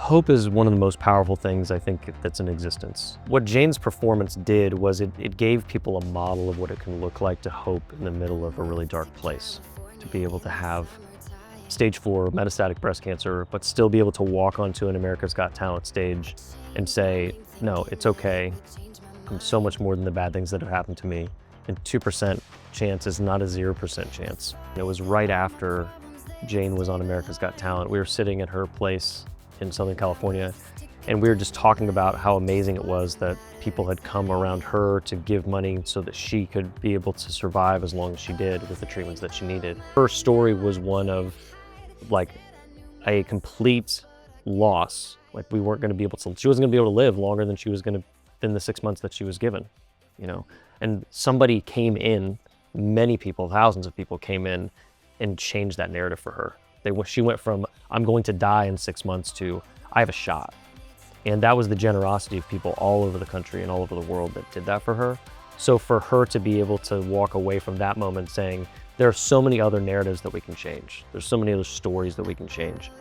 Hope is one of the most powerful things I think that's in existence. What Jane's performance did was it gave people a model of what it can look like to hope in the middle of a really dark place. To be able to have stage 4 metastatic breast cancer, but still be able to walk onto an America's Got Talent stage and say, no, it's okay. I'm so much more than the bad things that have happened to me. And 2% chance is not a 0% chance. It was right after Jane was on America's Got Talent. We were sitting at her place in Southern California, and we were just talking about how amazing it was that people had come around her to give money so that she could be able to survive as long as she did with the treatments that she needed. Her story was one of like a complete loss. Like we weren't going to be able to, she wasn't going to be able to live longer than she was going to, than the 6 months that she was given, you know? And somebody came in, many people, thousands of people came in and changed that narrative for her. She went from, I'm going to die in 6 months to, I have a shot. And that was the generosity of people all over the country and all over the world that did that for her. So for her to be able to walk away from that moment saying, there are so many other narratives that we can change. There's so many other stories that we can change.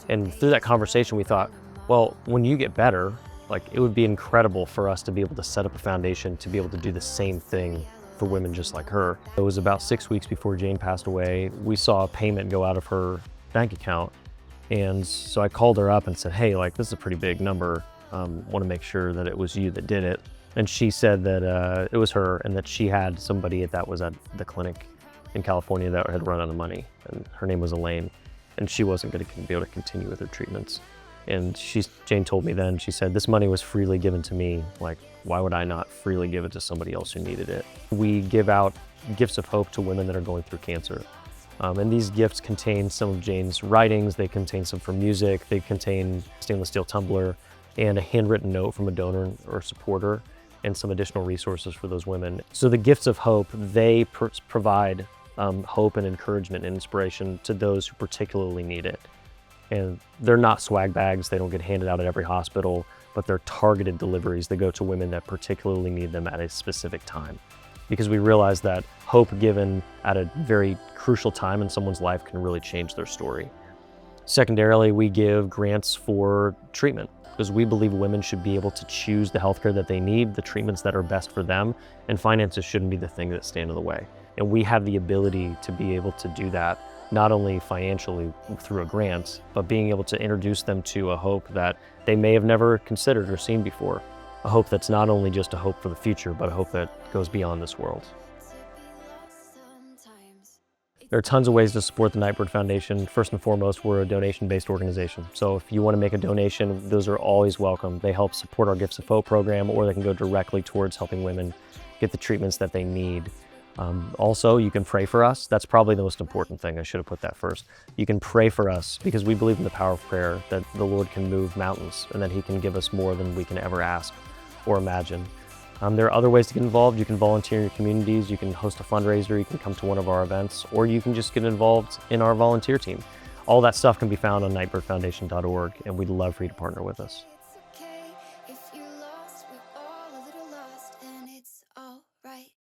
And through that conversation, we thought, well, when you get better, like it would be incredible for us to be able to set up a foundation to be able to do the same thing for women just like her. It was about 6 weeks before Jane passed away. We saw a payment go out of her bank account. And so I called her up and said, hey, like this is a pretty big number. Want to make sure that it was you that did it. And she said that it was her and that she had somebody that was at the clinic in California that had run out of money. And her name was Elaine. And she wasn't going to be able to continue with her treatments. And Jane told me then, she said, this money was freely given to me. Like, why would I not freely give it to somebody else who needed it? We give out gifts of hope to women that are going through cancer. And these gifts contain some of Jane's writings. They contain some from music. They contain stainless steel tumbler and a handwritten note from a donor or supporter and some additional resources for those women. So the gifts of hope, they provide hope and encouragement and inspiration to those who particularly need it. And they're not swag bags. They don't get handed out at every hospital, but they're targeted deliveries that go to women that particularly need them at a specific time. Because we realize that hope given at a very crucial time in someone's life can really change their story. Secondarily, we give grants for treatment because we believe women should be able to choose the healthcare that they need, the treatments that are best for them, and finances shouldn't be the thing that stand in the way. And we have the ability to be able to do that, not only financially through a grant, but being able to introduce them to a hope that they may have never considered or seen before. A hope that's not only just a hope for the future, but a hope that goes beyond this world. There are tons of ways to support the Nightbirde Foundation. First and foremost, we're a donation-based organization. So if you want to make a donation, those are always welcome. They help support our Gifts of Hope program, or they can go directly towards helping women get the treatments that they need. Also, you can pray for us. That's probably the most important thing. I should have put that first. You can pray for us because we believe in the power of prayer, that the Lord can move mountains and that He can give us more than we can ever ask or imagine. There are other ways to get involved. You can volunteer in your communities, you can host a fundraiser, you can come to one of our events, or you can just get involved in our volunteer team. All that stuff can be found on nightbirdefoundation.org, and we'd love for you to partner with us.